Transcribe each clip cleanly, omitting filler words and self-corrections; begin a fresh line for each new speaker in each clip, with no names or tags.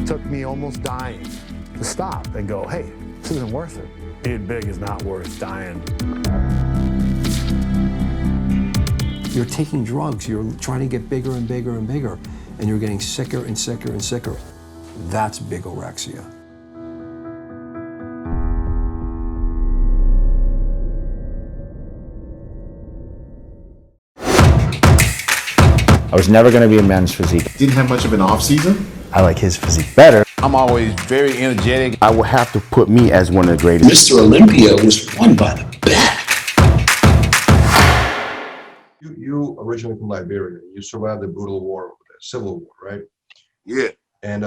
Took me almost dying to stop and go, hey, this isn't worth it. Being big is not worth dying.
You're taking drugs, you're trying to get bigger and bigger and bigger, and you're getting sicker and sicker and sicker. That's bigorexia.
I was never going to be a man's physique.
Didn't have much of an off season.
I like his physique better.
I'm always very energetic.
I would have to put me as one of the greatest.
Mr. Olympia was won by the back.
You originally from Liberia. You survived the brutal war, the Civil War, right?
Yeah.
And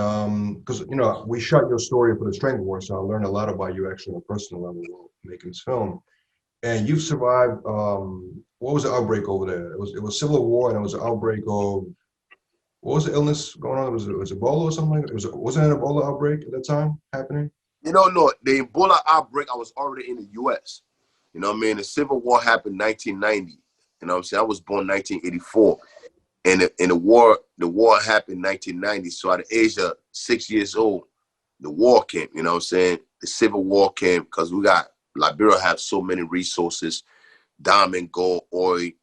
because we shot your story for the Strength War, so I learned a lot about you actually on a personal level while making this film. And you've survived. What was the outbreak over there? It was Civil War, and it was an outbreak of, what was the illness going on? Was Ebola or something like that? Wasn't an Ebola outbreak at that time happening?
No, the Ebola outbreak, I was already in the U.S. You know what I mean? The Civil War happened in 1990. You know what I'm saying? I was born in 1984. And the war happened in 1990. So at the age of 6 years old, the war came, you know what I'm saying? The Civil War came because Liberia have so many resources, diamond, gold, oil, you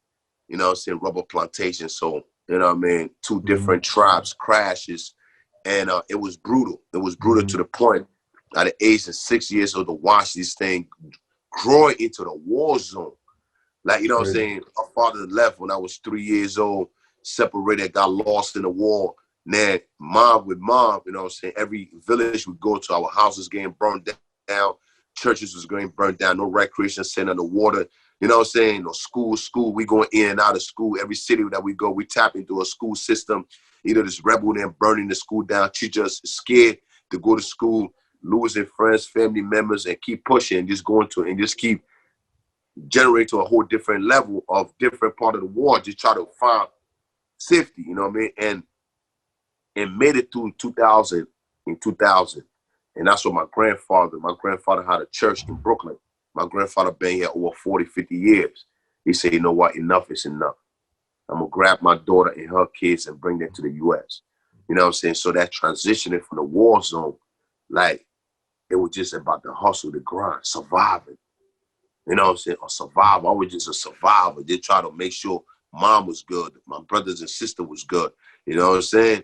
know what I'm saying, rubber plantations. So, you know what I mean, two different tribes crashes. And it was brutal. It was brutal to the point at the age of 6 years old to watch this thing grow into the war zone. Like, you know what I'm saying? My father left when I was 3 years old, separated, got lost in the war. Then mom, you know what I'm saying? Every village we go to, our houses getting burned down, churches was getting burned down, no recreation center, no water, you know what I'm saying? No school, we going in and out of school. Every city that we go, we tap into a school system, either this rebel and burning the school down, teachers scared to go to school, losing friends, family members, and keep pushing, just going to, and just keep generate to a whole different level of different part of the war, just try to find safety, you know what I mean? And made it through 2000. And that's what my grandfather had a church in Brooklyn. My grandfather been here over 40, 50 years. He said, you know what, enough is enough. I'm gonna grab my daughter and her kids and bring them to the US. You know what I'm saying? So that transitioning from the war zone, like, it was just about the hustle, the grind, surviving. You know what I'm saying? A survivor. I was just a survivor. They try to make sure mom was good, my brothers and sister was good. You know what I'm saying?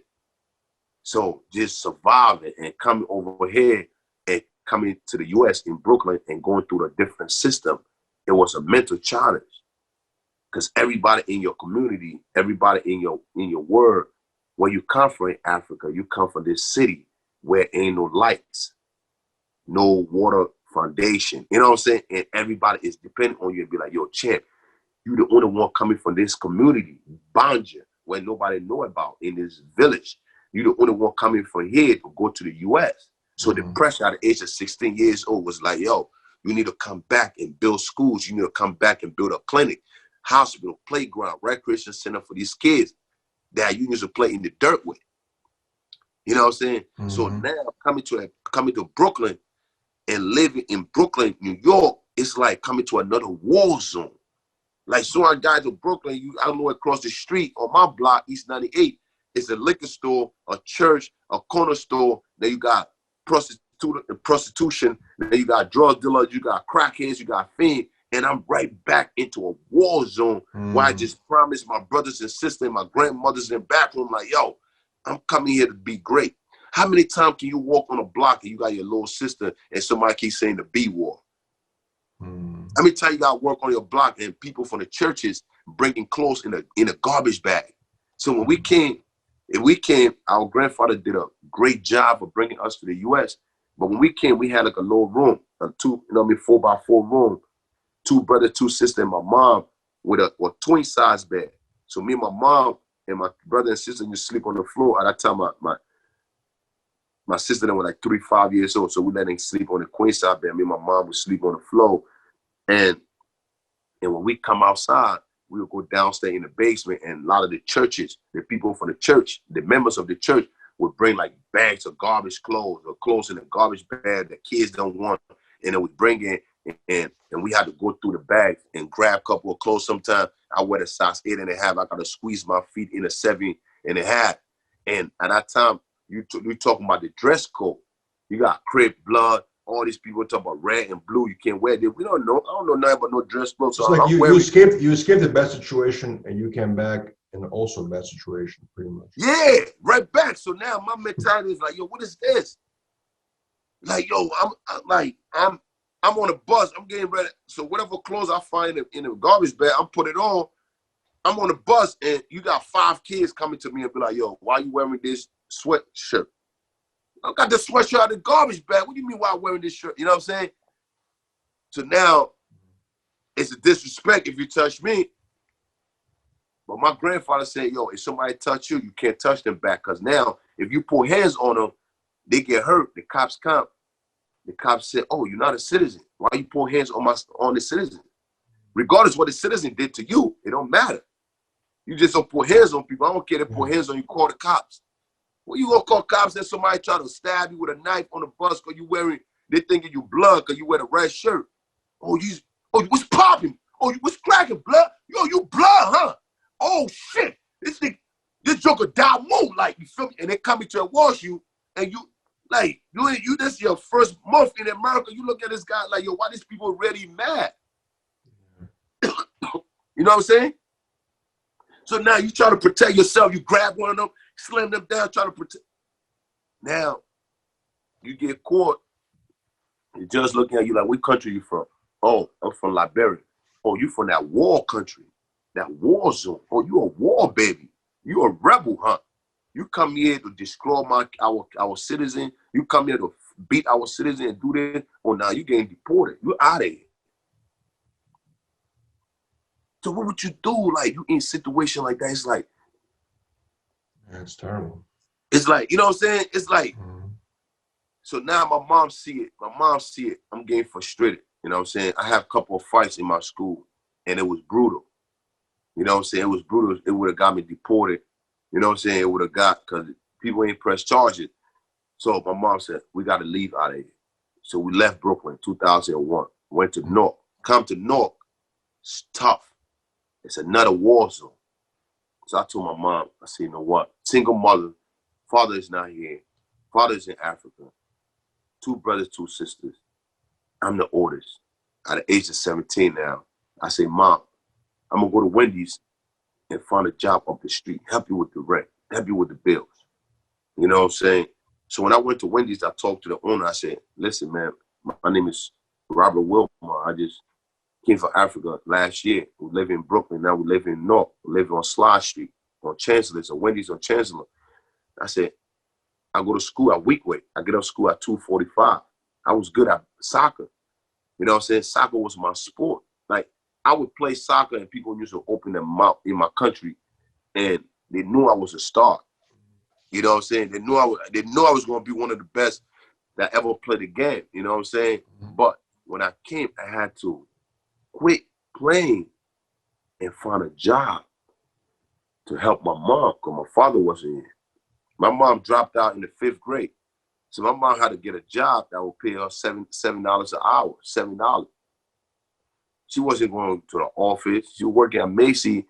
So just surviving and coming over here and coming to the US in Brooklyn and going through a different system, it was a mental challenge. Because everybody in your community, everybody in your world, where you come from in Africa, you come from this city where ain't no lights, no water foundation, you know what I'm saying? And everybody is dependent on you and be like, yo, champ, you the only one coming from this community, Banja, where nobody know about in this village. You the only one coming from here to go to the US. So the pressure at the age of 16 years old was like, yo, you need to come back and build schools. You need to come back and build a clinic, hospital, playground, recreation center for these kids that you used to play in the dirt with. You know what I'm saying? So now coming to Brooklyn and living in Brooklyn, New York, it's like coming to another war zone. Like, so I got to Brooklyn, I know across the street on my block, East 98, it's a liquor store, a church, a corner store. Then you got prostitution. Then you got drug dealers, you got crackheads, you got fiends. And I'm right back into a war zone where I just promised my brothers and sisters and my grandmothers in the back room, like, yo, I'm coming here to be great. How many times can you walk on a block and you got your little sister and somebody keeps saying the B word? How many times you got to work on your block and people from the churches bringing clothes in a garbage bag? So when we came, our grandfather did a great job of bringing us to the U.S. But when we came, we had like a little room, a 4x4 room, 2 brothers, 2 sisters, and my mom with a twin size bed. So me and my mom and my brother and sister used to sleep on the floor. At that time, my sister then was like 3, 5 years old. So we let them sleep on the queen size bed. Me and my mom would sleep on the floor. And when we come outside, we would go downstairs in the basement, and a lot of the churches, the people from the church, the members of the church would bring like bags of garbage clothes or clothes in a garbage bag that kids don't want. And it would bring in, and we had to go through the bag and grab a couple of clothes. Sometimes I wear a size 8.5. I got to squeeze my feet in a 7.5. And at that time, we talking about the dress code. You got Crip, blood, all these people talk about red and blue. You can't wear that. We don't know. I don't know nothing about no dress code. So
it's like
I'm
you
wearing,
escaped the bad situation and you came back in also a bad situation, pretty much.
yeah, right back. So now my mentality is like, yo, what is this? Like, yo, I'm on a bus. I'm getting ready. So whatever clothes I find in the garbage bag, I'm putting it on. I'm on a bus and you got 5 kids coming to me and be like, yo, why you wearing this sweatshirt? I got the sweatshirt out of the garbage bag. What do you mean why I'm wearing this shirt? You know what I'm saying? So now it's a disrespect if you touch me. But my grandfather said, yo, if somebody touch you, you can't touch them back. Because now if you put hands on them, they get hurt. The cops come. The cops said, oh, you're not a citizen. Why you put hands on the citizen? Regardless what the citizen did to you, it don't matter. You just don't put hands on people. I don't care to put hands on you, call the cops. Well, you gonna call cops and somebody try to stab you with a knife on the bus because you wearing, they thinking you blood because you wear a red shirt. Oh, you what's popping? Oh, you what's cracking, blood? Yo, you blood, huh? Oh shit. This joker die more, like, you feel me? And they coming to wash you, and you like you this your first month in America. You look at this guy like, yo, why these people already mad? You know what I'm saying? So now you try to protect yourself. You grab one of them, slam them down, try to protect. Now you get caught. The judge looking at you like, what country you from? Oh, I'm from Liberia. Oh, you from that war country, that war zone. Oh, you a war baby. You a rebel, huh? You come here to destroy our citizen. You come here to beat our citizen and do this. Oh, now you getting deported. You out of here. So what would you do? Like, you in a situation like that, it's like,
That's terrible.
It's like, you know what I'm saying? It's like, so now my mom see it. I'm getting frustrated. You know what I'm saying? I have a couple of fights in my school, and it was brutal. You know what I'm saying? It was brutal. It would have got me deported. You know what I'm saying? It would have got, because people ain't pressed charges. So my mom said, we got to leave out of here. So we left Brooklyn 2001, went to Newark. Come to Newark, it's tough. It's another war zone. So I told my mom, I said, you know what? Single mother, father is not here. Father is in Africa. 2 brothers, 2 sisters. I'm the oldest. At the age of 17 now, I say, Mom, I'm going to go to Wendy's and find a job up the street, help you with the rent, help you with the bills. You know what I'm saying? So when I went to Wendy's, I talked to the owner. I said, listen, man, my name is Robert Wilmar. I just came from Africa last year. We live in Brooklyn. Now we live in North. We live on Slide Street, on Chancellor. So Wendy's on Chancellor. I said, I go to school at Weekway. I get up school at 2:45. I was good at soccer. You know what I'm saying? Soccer was my sport. Like, I would play soccer and people used to open their mouth in my country and they knew I was a star. You know what I'm saying? They knew I was going to be one of the best that ever played the game. You know what I'm saying? But when I came, I had to quit playing and find a job to help my mom because my father wasn't here. My mom dropped out in the 5th grade. So my mom had to get a job that would pay her $7 an hour, $7. She wasn't going to the office. She was working at Macy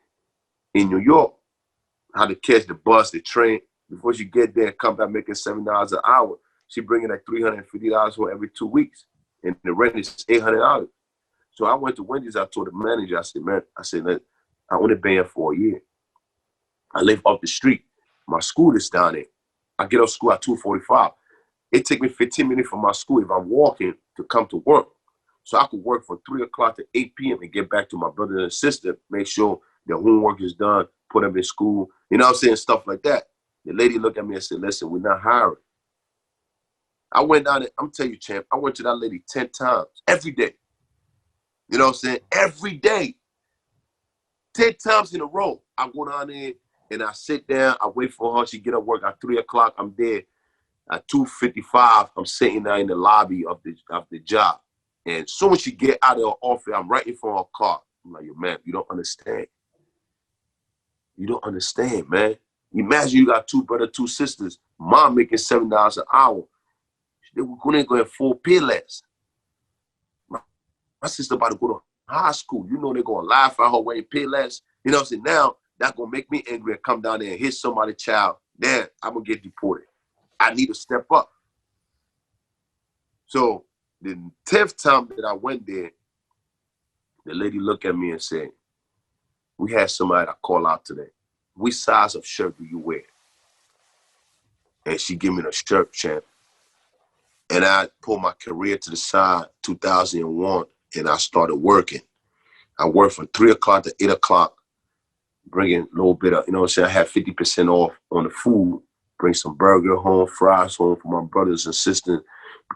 in New York. Had to catch the bus, the train. Before she get there, come back making $7 an hour. She bringing like $350 for every 2 weeks. And the rent is $800. So I went to Wendy's. I told the manager, I said, man, I only been here for a year. I live up the street. My school is down there. I get off school at 2:45. It take me 15 minutes from my school if I'm walking to come to work. So I could work from 3 o'clock to 8 p.m. and get back to my brother and sister, make sure their homework is done, put them in school, you know what I'm saying, stuff like that. The lady looked at me and said, listen, we're not hiring. I went down there, I'm telling you, champ, I went to that lady 10 times, every day. You know what I'm saying? Every day. 10 times in a row. I go down there and I sit down, I wait for her, she get up work at 3 o'clock, I'm there. At 2:55, I'm sitting there in the lobby of the job. And as soon as she get out of her office, I'm right in front of her car. I'm like, yo, man, you don't understand. You don't understand, man. Imagine you got 2 brothers, 2 sisters, mom making $7 an hour. They were going to have 4 pay less. My sister about to go to high school. You know they're going to laugh at her wearing pay less. You know what I'm saying? Now, that's going to make me angry and come down there and hit somebody's child. Then I'm going to get deported. I need to step up. So the 10th time that I went there, the lady looked at me and said, we had somebody that call out today. Which size of shirt do you wear? And she gave me the shirt, champ. And I pulled my career to the side, 2001, and I started working. I worked from 3 o'clock to 8 o'clock, bringing a little bit of, you know what I'm saying? I had 50% off on the food, bring some burger home, fries home for my brothers and sisters,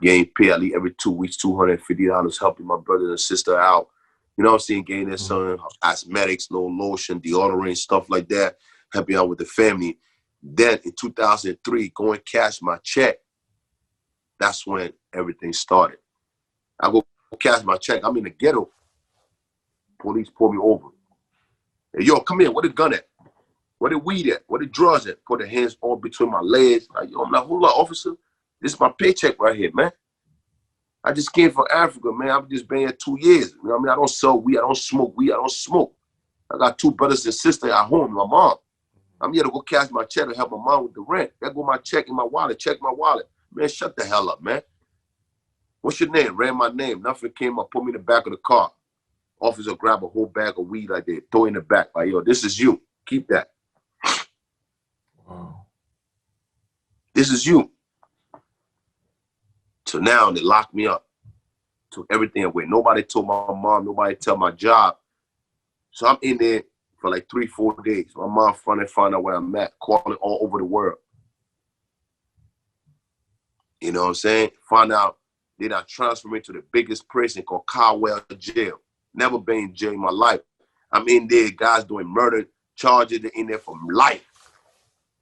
getting paid at least every 2 weeks, $250, helping my brother and sister out. You know what I'm saying? Getting their son cosmetics, little lotion, deodorant, stuff like that, helping out with the family. Then in 2003, go and cash my check. That's when everything started. I go cash my check. I'm in the ghetto. Police pull me over. Hey, yo, come here. Where the gun at? Where the weed at? Where the drugs at? Put the hands all between my legs. Like, yo, I'm like, hold up, officer. This is my paycheck right here, man. I just came from Africa, man. I've just been here 2 years. You know what I mean? I don't sell weed. I don't smoke weed. I don't smoke. I got 2 brothers and sisters at home, my mom. I'm here to go cash my check to help my mom with the rent. There go my check in my wallet. Check my wallet. Man, shut the hell up, man. What's your name? Ran my name. Nothing came up, put me in the back of the car. Officer grabbed a whole bag of weed like that, throw it in the back. Like, yo, this is you. Keep that.
Wow.
This is you. So now they locked me up. Took everything away. Nobody told my mom. Nobody tell my job. So I'm in there for like 3-4 days. My mom finally found out where I'm at, calling all over the world. You know what I'm saying? Find out they done transfer me to the biggest prison called Caldwell Jail. Never been in jail in my life. I'm in there, guys doing murder charges. They're in there for life.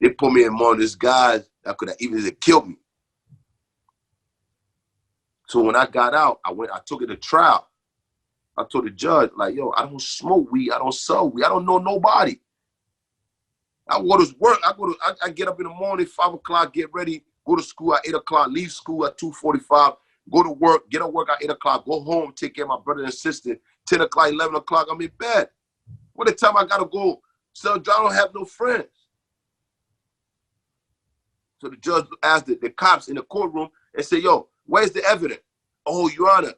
They put me in one of these guys that could have even killed me. So when I got out, I took it to trial. I told the judge, like, yo, I don't smoke weed. I don't sell weed. I don't know nobody. I go to work. I get up in the morning, 5 o'clock, get ready, go to school at 8 o'clock, leave school at 2:45, go to work, get to work at 8 o'clock, go home, take care of my brother and sister. 10 o'clock, 11 o'clock, I'm in bed. What the time I got to go? So I don't have no friends. So the judge asked the cops in the courtroom and said, yo, where's the evidence? Oh, Your Honor.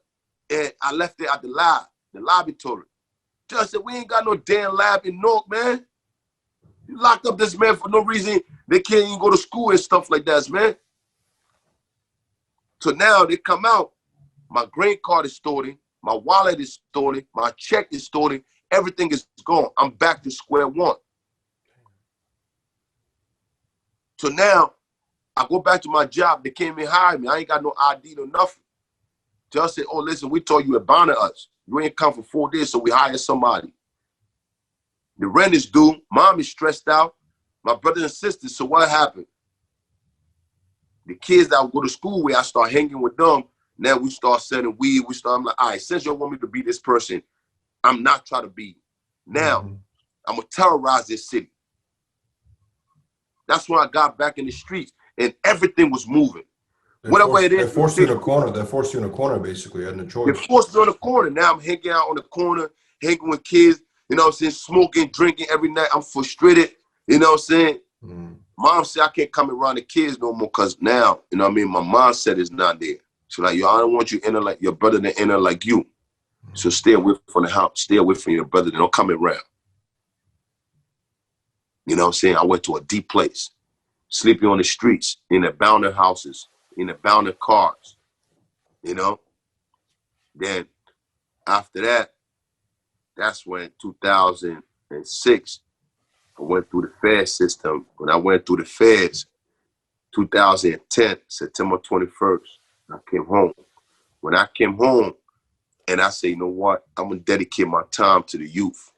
And I left it at the laboratory. Judge said, we ain't got no damn lab in Newark, man. You locked up this man for no reason. They can't even go to school and stuff like that, man. So now they come out. My green card is stolen. My wallet is stolen. My check is stolen. Everything is gone. I'm back to square one. So now I go back to my job. They came and hired me. I ain't got no ID or nothing. Just said, oh, listen, we told you abandon us. You ain't come for 4 days, so we hire somebody. The rent is due. Mom is stressed out. My brothers and sisters, so what happened? The kids that go to school where I start hanging with them, now we start selling weed. I'm like, all right, since you want me to be this person, I'm not trying to be. Now, I'm going to terrorize this city. That's when I got back in the streets and everything was moving. Whatever it is.
They forced you in a corner. They forced you in a corner, basically. You had no choice.
They forced me on the corner. Now I'm hanging out on the corner, hanging with kids, you know what I'm saying, smoking, drinking every night. I'm frustrated, you know what I'm saying? Mom said I can't come around the kids no more because now, you know what I mean, my mindset is not there. She's like, yo, I don't want you enter like your brother to enter like you. So stay away from the house. Stay away from your brother. They don't come around. You know what I'm saying? I went to a deep place, sleeping on the streets, in abandoned houses, in abandoned cars, you know? Then after that, that's when 2006, I went through the Fed system. When I went through the Feds, 2010, September 21st, I came home. When I came home, and I say, you know what? I'm going to dedicate my time to the youth.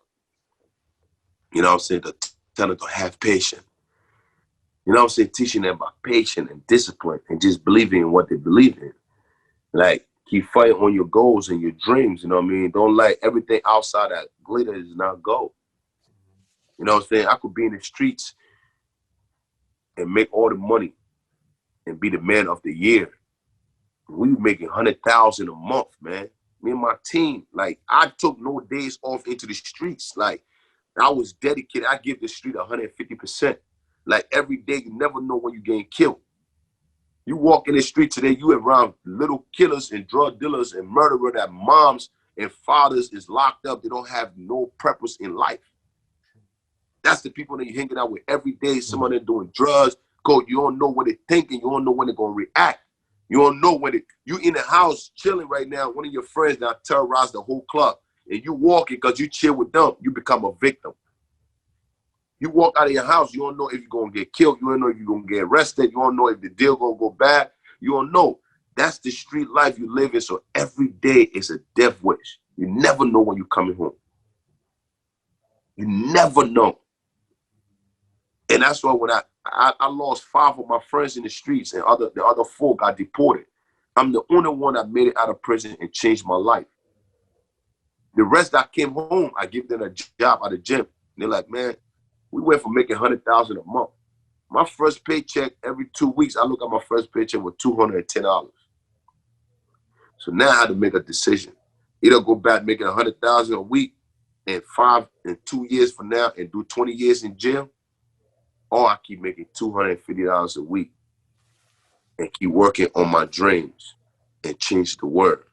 You know what I'm saying? To tell them to have patience. You know what I'm saying? Teaching them about patience and discipline and just believing in what they believe in. Like, keep fighting on your goals and your dreams, you know what I mean? Don't let everything outside that glitter is not gold. You know what I'm saying? I could be in the streets and make all the money and be the man of the year. We were making $100,000 a month, man. Me and my team, like, I took no days off into the streets. Like, I was dedicated. I give the street 150%. Like, every day, you never know when you're getting killed. You walk in the street today, you around little killers and drug dealers and murderers that moms and fathers is locked up. They don't have no purpose in life. That's the people that you're hanging out with every day. Some of them doing drugs. You don't know what they're thinking. You don't know when they're going to react. You don't know when you in the house chilling right now. One of your friends now terrorized the whole club. And you walking because you chill with them. You become a victim. You walk out of your house. You don't know if you're going to get killed. You don't know if you're going to get arrested. You don't know if the deal going to go bad. You don't know. That's the street life you live in. So every day is a death wish. You never know when you're coming home. You never know. And that's why when I lost 5 of my friends in the streets and the other 4 got deported. I'm the only one that made it out of prison and changed my life. The rest that came home, I give them a job at the gym. And they're like, man, we went from making $100,000 a month. My first paycheck every 2 weeks, I look at my first paycheck with $210. So now I had to make a decision. Either go back making $100,000 a week and 2 years from now and do 20 years in jail, or I keep making $250 a week and keep working on my dreams and change the world.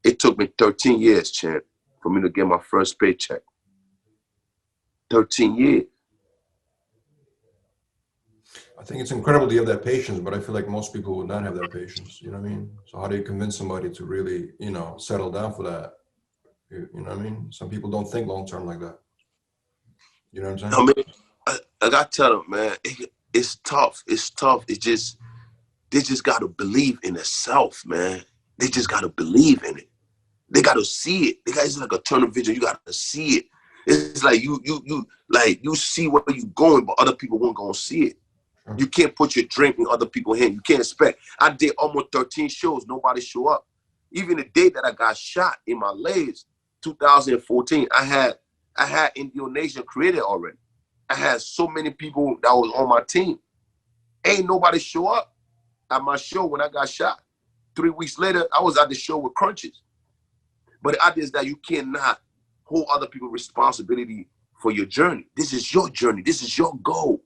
It took me 13 years, champ, for me to get my first paycheck. 13 years.
I think it's incredible to have that patience, but I feel like most people would not have that patience. You know what I mean? So how do you convince somebody to really, settle down for that? You know what I mean? Some people don't think long-term like that. You know what I'm saying?
I mean, I got to tell them, man, it's tough. It's tough. They just got to believe in themselves, man. They just got to believe in it. They got to see it. It's like a tunnel vision. You got to see it. It's like you see where you're going, but other people won't go see it. You can't put your dream in other people's hands. You can't expect. I did almost 13 shows. Nobody show up. Even the day that I got shot in my legs, 2014, I had NDO Nation created already. I had so many people that was on my team. Ain't nobody show up at my show when I got shot. 3 weeks later, I was at the show with crunches. But the idea is that you cannot hold other people responsibility for your journey. This is your journey. This is your goal.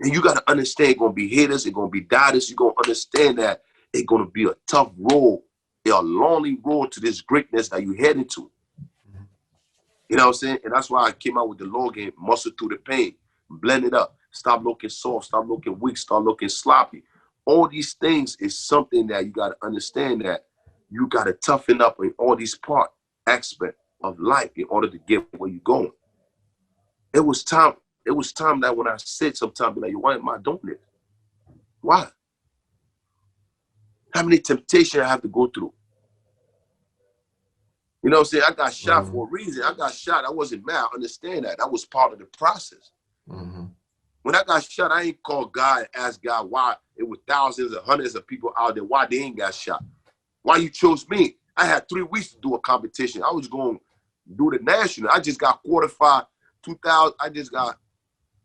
And you got to understand it's going to be haters. It's going to be doubters. You're going to understand that it's going to be a tough road, a lonely road to this greatness that you're heading to. You know what I'm saying? And that's why I came out with the slogan, muscle through the pain, blend it up, stop looking soft, stop looking weak, start looking sloppy. All these things is something that you got to understand that you got to toughen up in all these aspects of life in order to get where you're going. It was time that when I sit sometimes, be like, why am I doing this? Why? How many temptations I have to go through? You know what I'm saying? I got shot for a reason. I got shot. I wasn't mad. I understand that. That was part of the process. When I got shot, I ain't called God and asked God why it was thousands and hundreds of people out there, why they ain't got shot. Why you chose me? I had 3 weeks to do a competition. I was going to do the national. I just got quarterfined 2000.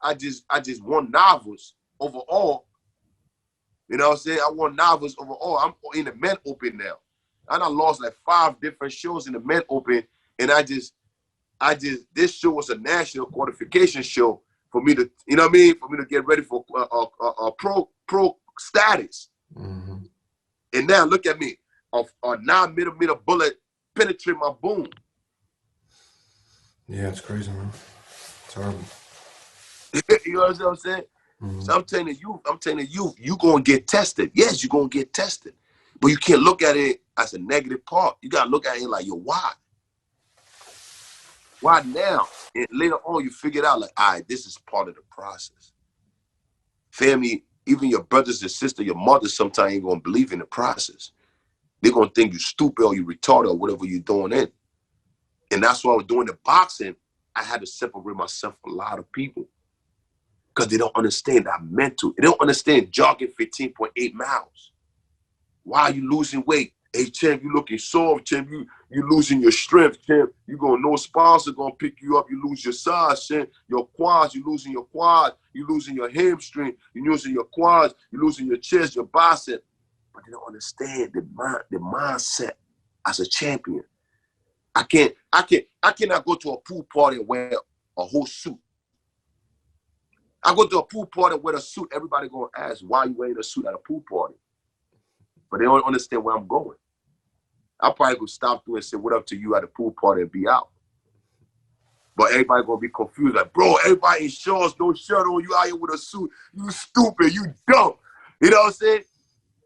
I just won novels overall. You know what I'm saying? I won novels overall. I'm in the men open now. And I lost like 5 different shows in the men open. And this show was a national qualification show for me to, you know what I mean? For me to get ready for pro status. And now look at me, a 9mm bullet penetrate my bone.
Yeah, it's crazy, man. It's horrible.
You know what I'm saying? So I'm telling you, you're going to get tested. Yes, you're going to get tested. But you can't look at it as a negative part. You got to look at it like, why? Why now? And later on, you figure it out like, all right, this is part of the process. Family, even your brothers and sisters, your mother sometimes ain't going to believe in the process. They're going to think you stupid or you retarded or whatever you're doing in. And that's why I was doing the boxing. I had to separate myself from a lot of people because they don't understand that mental. They don't understand jogging 15.8 miles. Why are you losing weight? Hey, champ, you looking soft, champ. You losing your strength, champ. You going no sponsor gonna pick you up. You lose your size, champ. Your quads, you losing your quads. You losing your hamstring. You losing your quads. You losing your chest, your bicep. But they don't understand the mindset as a champion. I cannot go to a pool party and wear a whole suit. I go to a pool party with a suit. Everybody gonna ask why you wearing a suit at a pool party, but they don't understand where I'm going. I probably could stop through and say what up to you at a pool party and be out. But everybody gonna be confused, like, bro, everybody in shorts, no shirt on, you out here with a suit, you stupid, you dumb. You know what I'm saying?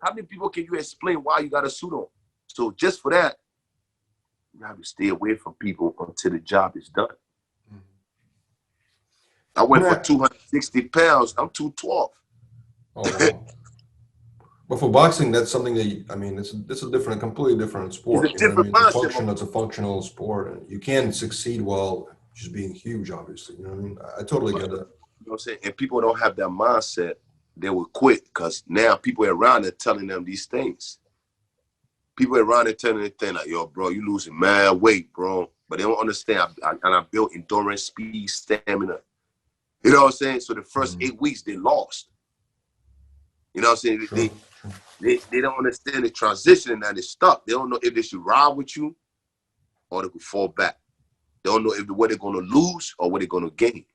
How many people can you explain why you got a suit on? So just for that, you have to stay away from people until the job is done. I went for 260 pounds, I'm 212.
Oh, wow. But for boxing, that's something that, I mean, it's a different, completely different sport.
It's a different mindset.
It's a functional sport, and you can't succeed while just being huge, obviously. You know what I mean? I totally get that.
You know what I'm saying? And people don't have that mindset, they will quit because now people around are telling them these things. People around are telling them things like, yo, bro, you losing mad weight, bro. But they don't understand. I built endurance, speed, stamina. You know what I'm saying? So the first 8 weeks, they lost. You know what I'm saying?
Sure.
They don't understand the transition and that they're stuck. They don't know if they should ride with you or they could fall back. They don't know if what they're going to lose or what they're going to gain.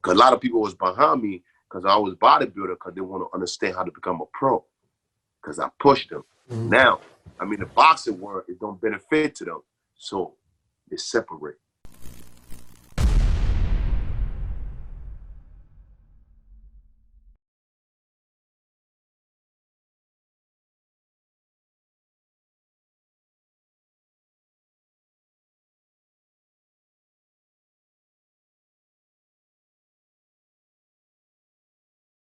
Because a lot of people was behind me because I was bodybuilder because they want to understand how to become a pro. Because I pushed them. Now, I mean, the boxing world, it don't benefit to them. So they separate.